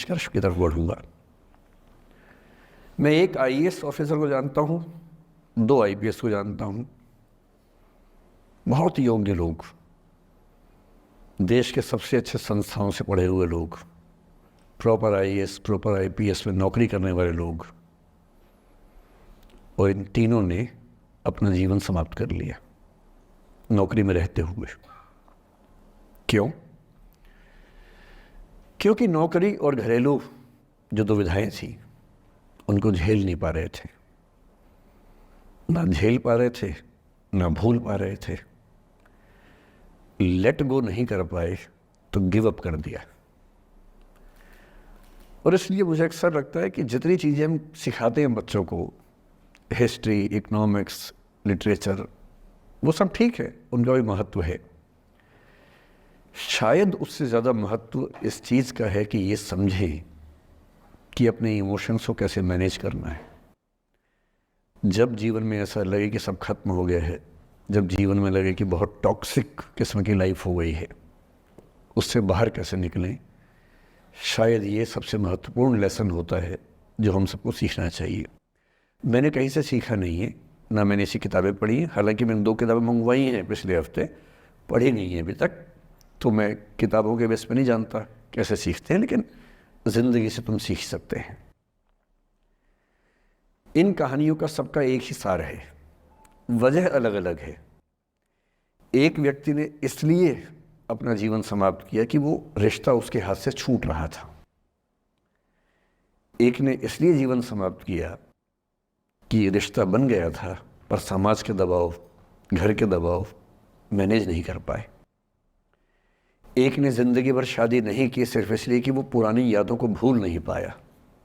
निष्कर्ष की तरफ बढ़ूंगा। मैं एक आईएएस ऑफिसर को जानता हूँ, 2 आईपीएस को जानता हूँ, बहुत योग्य लोग, देश के सबसे अच्छे संस्थानों से पढ़े हुए लोग, प्रॉपर आईएएस प्रॉपर आईपीएस में नौकरी करने वाले लोग, और इन तीनों ने अपना जीवन समाप्त कर लिया नौकरी में रहते हुए। क्यों? क्योंकि नौकरी और घरेलू जो दुविधाएं थी उनको झेल नहीं पा रहे थे, ना झेल पा रहे थे, ना भूल पा रहे थे, लेट गो नहीं कर पाए तो गिव अप कर दिया। और इसलिए मुझे अक्सर लगता है कि जितनी चीज़ें हम सिखाते हैं बच्चों को, हिस्ट्री, इकोनॉमिक्स, लिटरेचर, वो सब ठीक है, उनका भी महत्व है। शायद उससे ज़्यादा महत्व इस चीज़ का है कि ये समझें कि अपने इमोशंस को कैसे मैनेज करना है। जब जीवन में ऐसा लगे कि सब खत्म हो गया है, जब जीवन में लगे कि बहुत टॉक्सिक किस्म की लाइफ हो गई है, उससे बाहर कैसे निकलें, शायद ये सबसे महत्वपूर्ण लेसन होता है जो हम सबको सीखना चाहिए। मैंने कहीं से सीखा नहीं है, ना मैंने ऐसी किताबें पढ़ी हैं, हालांकि मैंने 2 किताबें मंगवाई हैं पिछले हफ्ते, पढ़ी नहीं है अभी तक, तो मैं किताबों के बेस पे नहीं जानता कैसे सीखते हैं, लेकिन ज़िंदगी से तुम सीख सकते हैं। इन कहानियों का सबका एक ही सार है, वजह अलग अलग है। एक व्यक्ति ने इसलिए अपना जीवन समाप्त किया कि वो रिश्ता उसके हाथ से छूट रहा था। एक ने इसलिए जीवन समाप्त किया कि रिश्ता बन गया था पर समाज के दबाव, घर के दबाव मैनेज नहीं कर पाए। एक ने ज़िंदगी भर शादी नहीं की सिर्फ इसलिए कि वो पुरानी यादों को भूल नहीं पाया।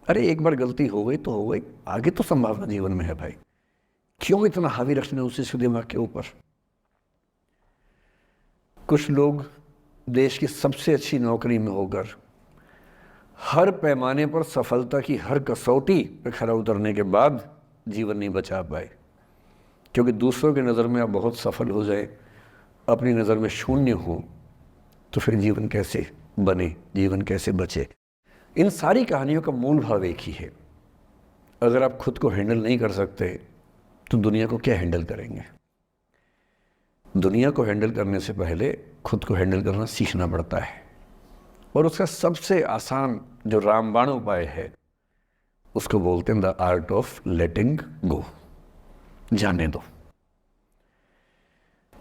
अरे एक बार गलती हो गई तो हो गई, आगे तो संभावना जीवन में है भाई, क्यों इतना हावी रखना उसी से दिमाग के ऊपर। कुछ लोग देश की सबसे अच्छी नौकरी में होकर हर पैमाने पर सफलता की हर कसौटी पर खरा उतरने के बाद जीवन नहीं बचा पाए, क्योंकि दूसरों की नज़र में आप बहुत सफल हो जाए, अपनी नज़र में शून्य हो, तो फिर जीवन कैसे बने, जीवन कैसे बचे। इन सारी कहानियों का मूल भाव एक ही है, अगर आप खुद को हैंडल नहीं कर सकते तो दुनिया को क्या हैंडल करेंगे। दुनिया को हैंडल करने से पहले खुद को हैंडल करना सीखना पड़ता है, और उसका सबसे आसान जो रामबाण उपाय है उसको बोलते हैं द आर्ट ऑफ लेटिंग गो। जाने दो।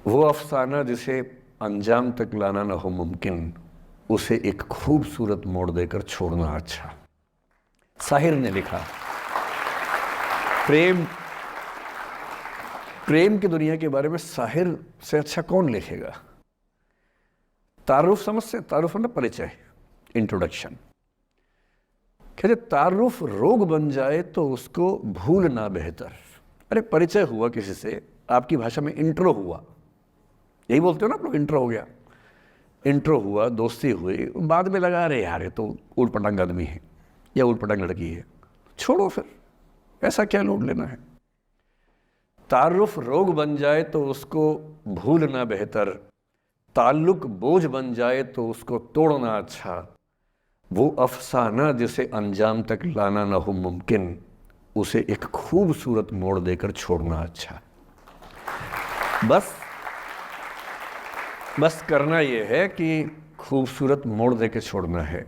वो अफसाना जिसे अंजाम तक लाना न हो मुमकिन, उसे एक खूबसूरत मोड़ देकर छोड़ना अच्छा। साहिर ने लिखा। प्रेम की दुनिया के बारे में साहिर से अच्छा कौन लिखेगा। तारुफ समझते, तारुफ मतलब परिचय, इंट्रोडक्शन। कहते तारुफ रोग बन जाए तो उसको भूलना बेहतर। अरे परिचय हुआ किसी से, आपकी भाषा में इंट्रो हुआ, यही बोलते हो ना आप लोग, इंट्रो हो गया, इंट्रो हुआ, दोस्ती हुई, बाद में लगा रहे यार ये तो ऊट पटांग आदमी है या ऊट पटांग लड़की है, छोड़ो फिर, ऐसा क्या लोड लेना है। तारुफ रोग बन जाए तो उसको भूलना बेहतर, ताल्लुक बोझ बन जाए तो उसको तोड़ना अच्छा। वो अफसाना जिसे अंजाम तक लाना न हो मुमकिन, उसे एक खूबसूरत मोड़ देकर छोड़ना अच्छा। बस करना ये है कि खूबसूरत मोड़ देकर छोड़ना है,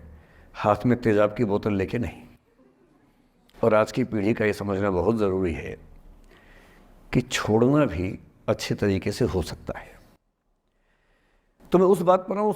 हाथ में तेजाब की बोतल लेके नहीं। और आज की पीढ़ी का ये समझना बहुत ज़रूरी है कि छोड़ना भी अच्छे तरीके से हो सकता है। तो मैं उस बात पर हूँ,